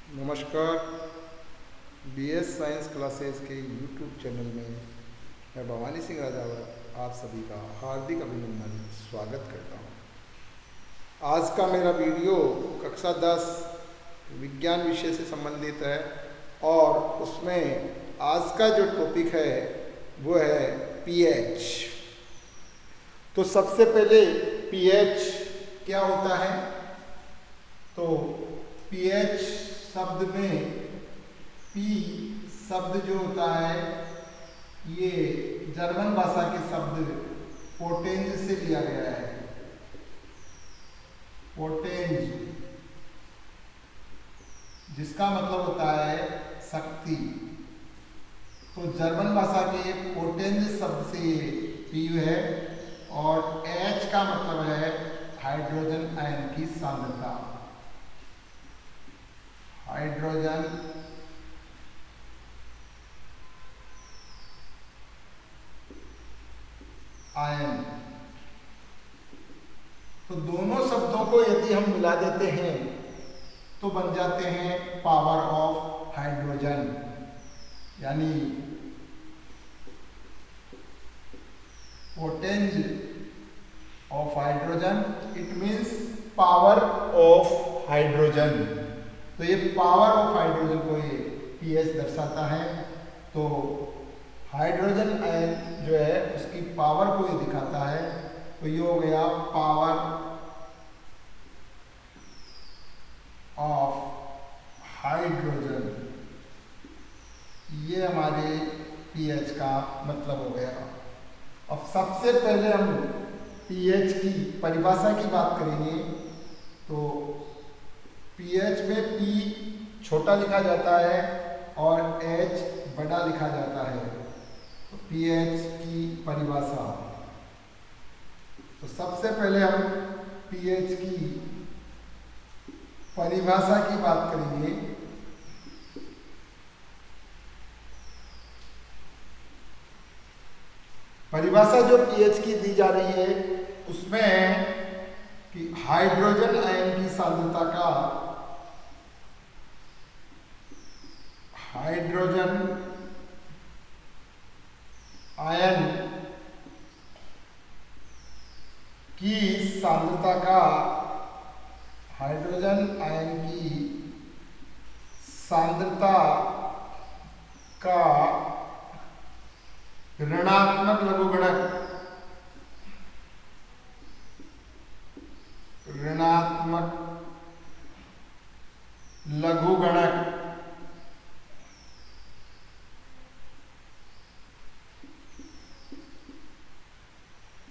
नमस्कार। BS science classes के YouTube channel में मैं भवानी सिंह राजावत आप सभी का हार्दिक अभिनंदन स्वागत करता हूँ। आज का मेरा वीडियो कक्षा 10 विज्ञान विषय से संबंधित है और उसमें आज का जो टॉपिक है वो है पीएच। तो सबसे पहले पीएच क्या होता है? तो पीएच शब्द में पी शब्द जो होता है ये जर्मन भाषा के शब्द पोटेंज से लिया गया है। पोटेंज जिसका मतलब होता है शक्ति। तो जर्मन भाषा के पोटेंज शब्द से ये पी है और एच का मतलब है हाइड्रोजन आयन की सांद्रता। Hydrogen ion. तो दोनों शब्दों को यदि हम मिला देते हैं तो बन जाते हैं पावर ऑफ हाइड्रोजन, यानी पोटेंज of hydrogen. It means power of hydrogen. तो ये पावर ऑफ हाइड्रोजन को ये पीएच दर्शाता है। तो हाइड्रोजन आयन जो है उसकी पावर को ये दिखाता है। तो ये हो गया पावर ऑफ हाइड्रोजन। ये हमारे पीएच का मतलब हो गया। अब सबसे पहले हम पीएच की परिभाषा की बात करेंगे। तो पीएच में पी छोटा लिखा जाता है और एच बड़ा लिखा जाता है। तो पीएच की परिभाषा, तो सबसे पहले हम पीएच की परिभाषा की बात करेंगे। परिभाषा जो पीएच की दी जा रही है उसमें है कि हाइड्रोजन आयन की सांद्रता का, हाइड्रोजन आयन की सांद्रता का, हाइड्रोजन आयन की सांद्रता का ऋणात्मक लघुगणक, ऋणात्मक लघुगणक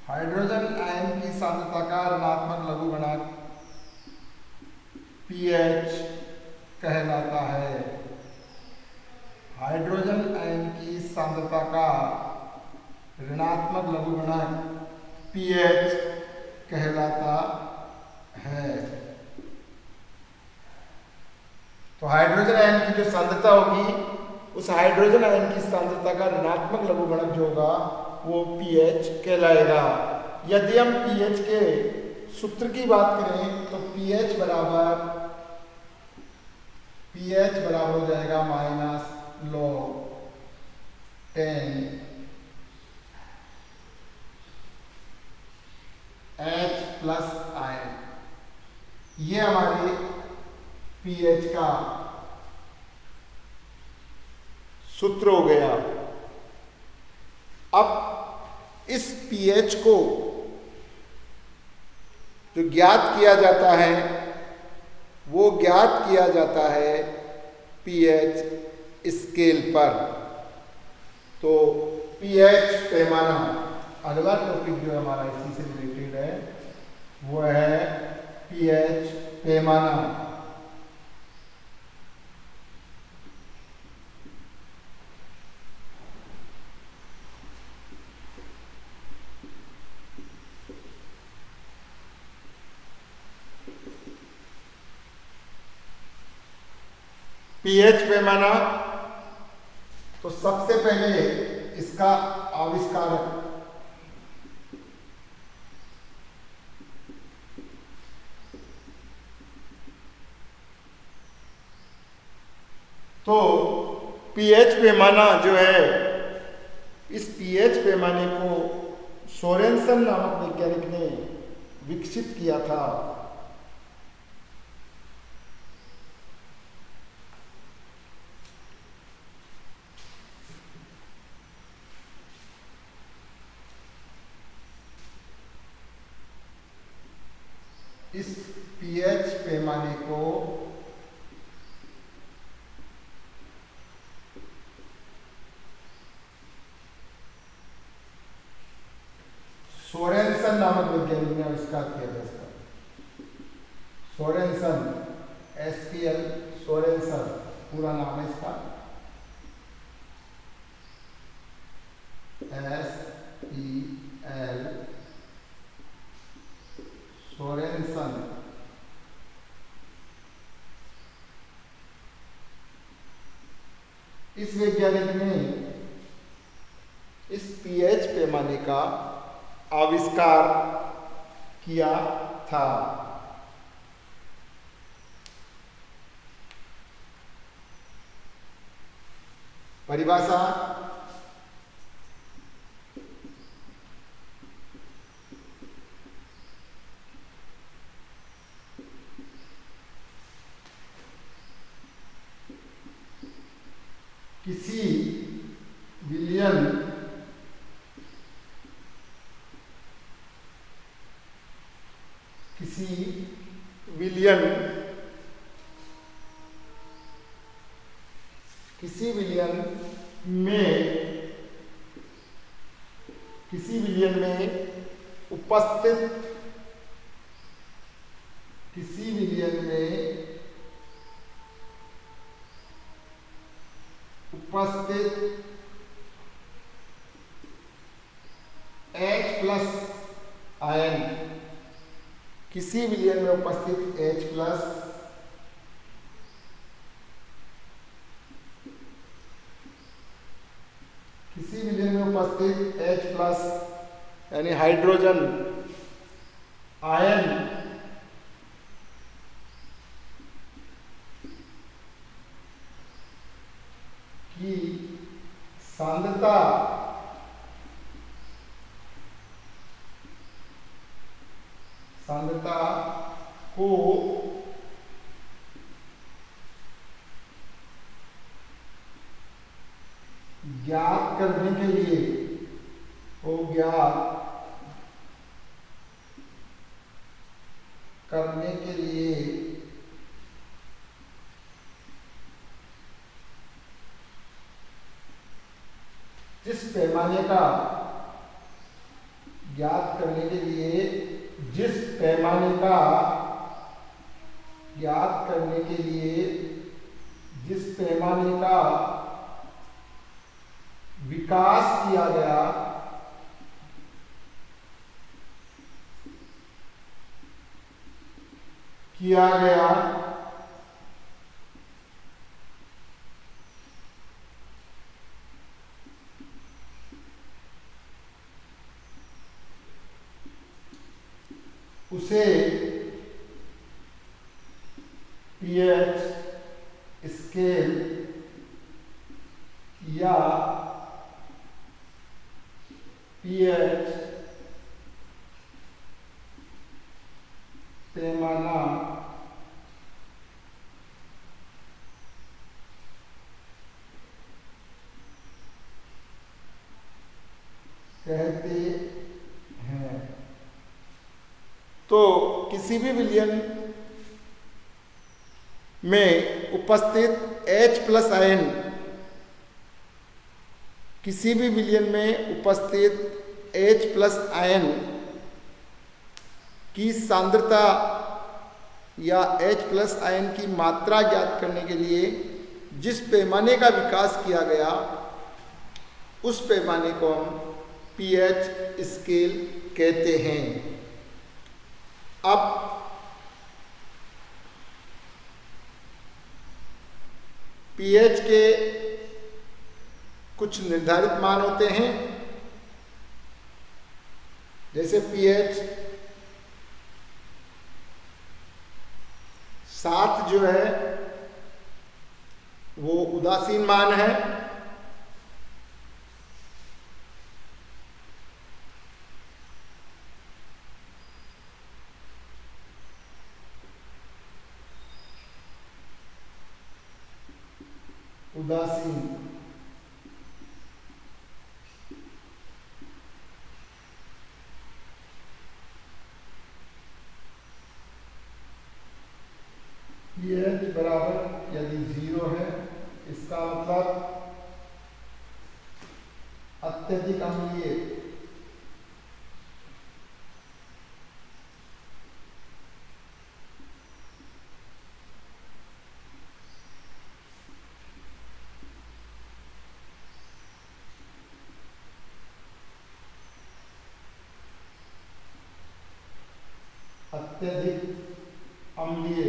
हाइड्रोजन आयन की सांद्रता का ऋणात्मक लघुगणक पीएच कहलाता है। हाइड्रोजन आयन की सांद्रता का ऋणात्मक लघुगणक पीएच कहलाता है। तो हाइड्रोजन आयन की जो सांद्रता होगी उस हाइड्रोजन आयन की सांद्रता का ऋणात्मक लघुगणक जो होगा वो पीएच कहलाएगा। यदि हम पीएच के सूत्र की बात करें तो पीएच बराबर हो जाएगा -log10 H प्लस आयन। ये हमारे पीएच का सूत्र हो गया। अब इस पीएच को जो ज्ञात किया जाता है वो ज्ञात किया जाता है पीएच स्केल पर। तो पीएच पैमाना, अगला टॉपिक जो हमारा इसी से रिलेटेड है वो है पीएच पैमाना। पीएच पैमाना, तो सबसे पहले इसका आविष्कारक तो पीएच पैमाना जो है, इस पीएच पैमाने को सोरेनसन नामक वैज्ञानिक ने विकसित किया था। इस पीएच पैमाने को सोरेनसन नामक वैज्ञानिक ने आविष्कार किया था। इसका सोरेनसन, SPL सोरेनसन पूरा नाम है इसका, SPL सोरेनसन। इस वैज्ञानिक ने इस पीएच पैमाने का आविष्कार किया था। परिभाषा, किसी विलयन किसी विलयन में उपस्थित H प्लस आयन, किसी विलयन में उपस्थित H प्लस यानी हाइड्रोजन आयन की सांद्रता को ज्ञात करने के लिए जिस पैमाने का ज्ञात करने के लिए जिस पैमाने का विकास किया गया उसे पीएच स्केल या पीएच पैमाना कहते हैं। तो किसी भी विलयन में उपस्थित H प्लस आयन, किसी भी विलयन में उपस्थित H प्लस आयन की सांद्रता या H प्लस आयन की मात्रा ज्ञात करने के लिए जिस पैमाने का विकास किया गया उस पैमाने को हम पीएच स्केल कहते हैं। अब पीएच के कुछ निर्धारित मान होते हैं, जैसे पीएच 7 जो है वो उदासीन मान है। उदासीन pH बराबर यदि 0 है, इसका मतलब अत्यधिक अम्लीय। अत्यधिक अम्लीय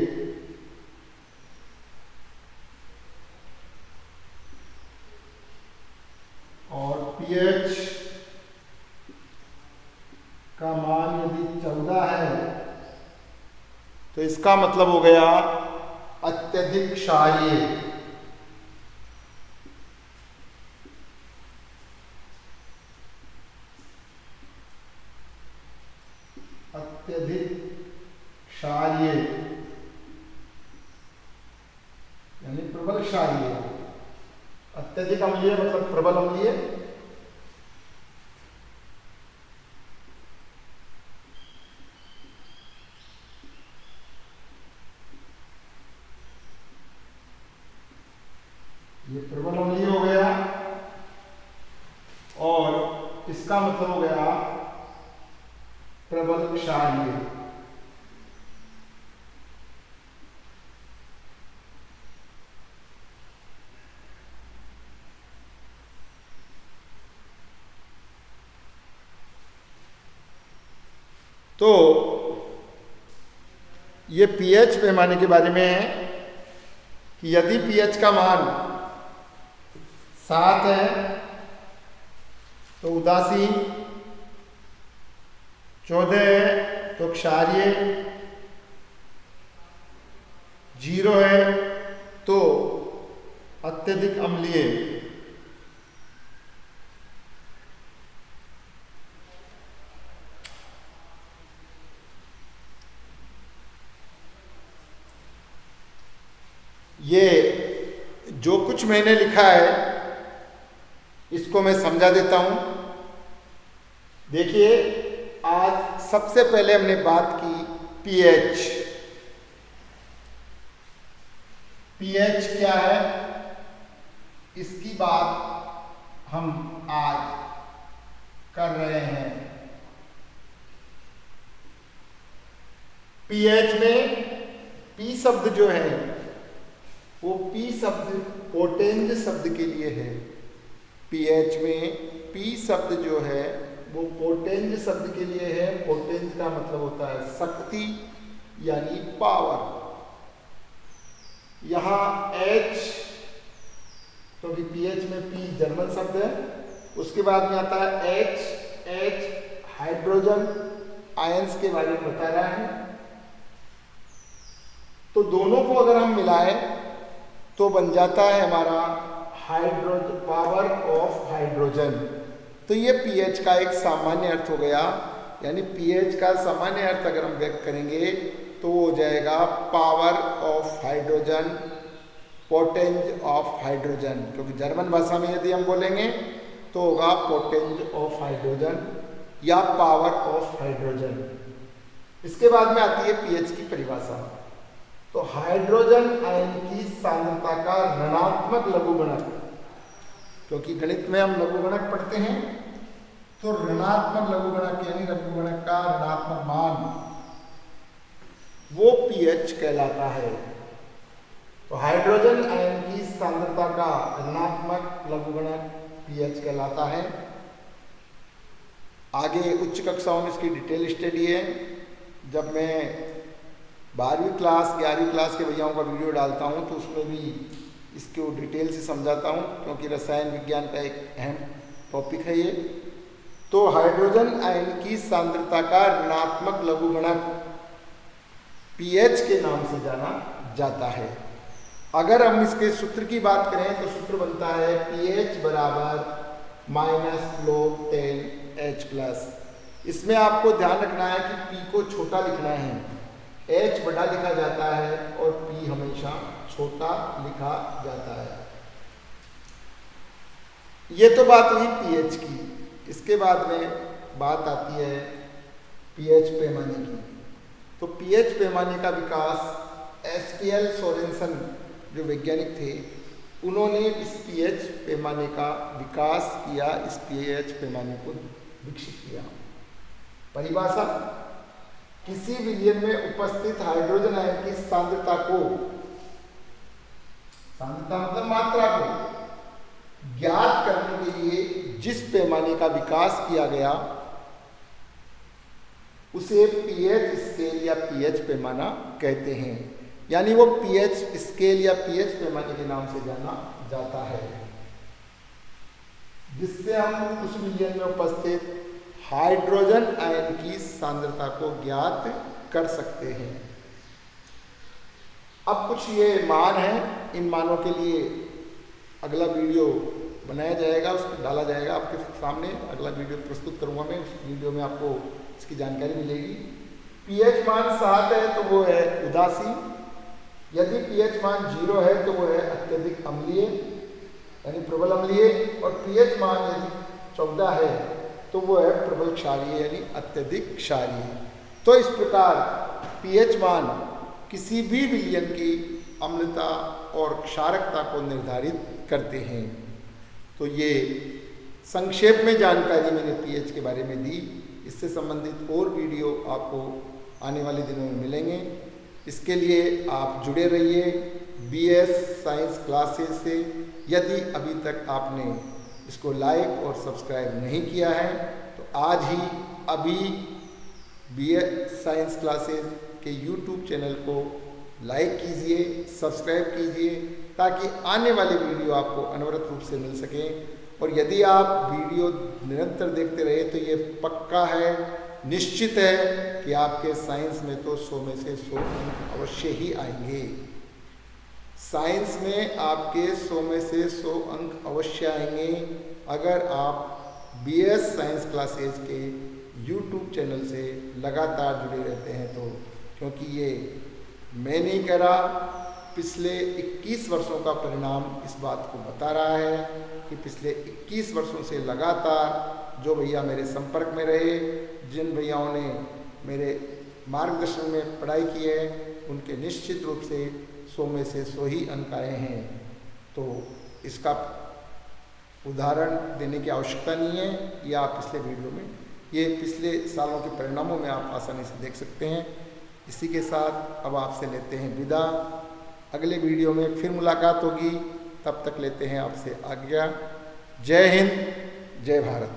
और pH का मान यदि 14 है तो इसका मतलब हो गया अत्यधिक क्षारीय। अत्यधिक क्षारीय यानी प्रबल क्षारीय। अत्यधिक अम्लीय मतलब प्रबल अम्लीय। ये प्रबल अम्लीय हो गया और इसका मतलब हो गया प्रबल क्षारीय। तो ये pH पैमाने के बारे में है कि यदि pH का मान 7 है तो उदासीन, 14 है तो क्षारीय, 0 है तो अत्यधिक अम्लीय। ये जो कुछ मैंने लिखा है इसको मैं समझा देता हूं। देखिए, आज सबसे पहले हमने बात की pH। pH क्या है इसकी बात हम आज कर रहे हैं। pH में P शब्द जो है वो P शब्द पोटेंज शब्द के लिए है। pH में P शब्द जो है वो पोटेंज शब्द के लिए है। पोटेंज का मतलब होता है शक्ति यानी पावर। यहाँ H तो भी pH में P जर्मन शब्द है। उसके बाद में आता है H हाइड्रोजन आयंस के बारे में बता रहा है। तो दोनों को अगर हम मिलाएं तो बन जाता है हमारा हाइड्रोजन, पावर ऑफ हाइड्रोजन। तो ये pH का एक सामान्य अर्थ हो गया। यानी pH का सामान्य अर्थ अगर हम व्यक्त करेंगे तो हो जाएगा पावर ऑफ हाइड्रोजन, पोटेंज ऑफ हाइड्रोजन। क्योंकि जर्मन भाषा में यदि हम बोलेंगे तो होगा पोटेंज ऑफ हाइड्रोजन या पावर ऑफ हाइड्रोजन। इसके बाद में आती है pH की परिभाषा। तो हाइड्रोजन आयन की सांद्रता का ऋणात्मक लघुगणक, क्योंकि गणित में हम लघुगणक पढ़ते हैं, तो ऋणात्मक लघुगणक यानी लघुगणक का ऋणात्मक मान वो pH कहलाता है। तो हाइड्रोजन आयन की सांद्रता का ऋणात्मक लघुगणक pH कहलाता है। आगे उच्च कक्षाओं में इसकी डिटेल स्टडी है। जब मैं 12वीं क्लास 11वीं क्लास के भैयाओं का वीडियो डालता हूं तो उसमें भी इसको डिटेल से समझाता हूं, क्योंकि रसायन विज्ञान का एक अहम टॉपिक है ये। तो हाइड्रोजन आयन की सांद्रता का ऋणात्मक लघुगणक pH के नाम से जाना जाता है। अगर हम इसके सूत्र की बात करें तो सूत्र बनता है pH बराबर -log10H+। इसमें आपको ध्यान रखना है कि P को छोटा लिखना है, H बड़ा लिखा जाता है और P हमेशा छोटा लिखा जाता है। ये तो बात हुई pH की। इसके बाद में बात आती है pH पैमाने की। तो pH पैमाने का विकास SKL सोरेनसन जो वैज्ञानिक थे, उन्होंने इस pH पैमाने का विकास किया, इस pH पैमाने को विकसित किया। परिभाषा, किसी विलयन में उपस्थित हाइड्रोजन आयन की सांद्रता को, सांद्रता मतलब मात्रा को ज्ञात करने के लिए जिस पैमाने का विकास किया गया उसे pH स्केल या pH पैमाना कहते हैं। यानी वो pH स्केल या pH पैमाने के नाम से जाना जाता है, जिससे हम उस विलयन में उपस्थित हाइड्रोजन आयन की सांद्रता को ज्ञात कर सकते हैं। अब कुछ ये मान हैं, इन मानों के लिए अगला वीडियो बनाया जाएगा, उसको डाला जाएगा आपके सामने। अगला वीडियो प्रस्तुत करूंगा मैं, उस वीडियो में आपको इसकी जानकारी मिलेगी। pH मान 7 है तो वो है उदासीन, यदि pH मान 0 है तो वो है अत्यधिक अम्लीय यानी प्रबल अम्लीय, और pH मान यदि 14 है तो वो है प्रबल क्षारीय यानी अत्यधिक क्षारीय। तो इस प्रकार pH मान किसी भी विलयन की अम्लता और क्षारकता को निर्धारित करते हैं। तो ये संक्षेप में जानकारी मैंने pH के बारे में दी। इससे संबंधित और वीडियो आपको आने वाले दिनों में मिलेंगे। इसके लिए आप जुड़े रहिए BS साइंस क्लासेस से। यदि अभी तक आपने इसको लाइक और सब्सक्राइब नहीं किया है तो आज ही अभी BS साइंस क्लासेस के YouTube चैनल को लाइक कीजिए, सब्सक्राइब कीजिए, ताकि आने वाले वीडियो आपको अनवरत रूप से मिल सकें। और यदि आप वीडियो निरंतर देखते रहे तो ये पक्का है, निश्चित है कि आपके साइंस में तो 100 में से 100 अंक अवश्य ही आएंगे। साइंस में आपके 100 में से 100 अंक अवश्य आएंगे अगर आप BS साइंस क्लासेस के YouTube चैनल से लगातार जुड़े रहते हैं तो। क्योंकि ये मैं नहीं कह रहा, पिछले 21 वर्षों का परिणाम इस बात को बता रहा है कि पिछले 21 वर्षों से लगातार जो भैया मेरे संपर्क में रहे, जिन भैयाओं ने मेरे मार्गदर्शन में पढ़ाई की है, उनके निश्चित रूप से 100 में से 100 ही अंक आए हैं। तो इसका उदाहरण देने की आवश्यकता नहीं है, ये आप पिछले वीडियो में, ये पिछले सालों के परिणामों में आप आसानी से देख सकते हैं। इसी के साथ अब आपसे लेते हैं विदा। अगले वीडियो में फिर मुलाकात होगी, तब तक लेते हैं आपसे आज्ञा। जय हिंद, जय भारत।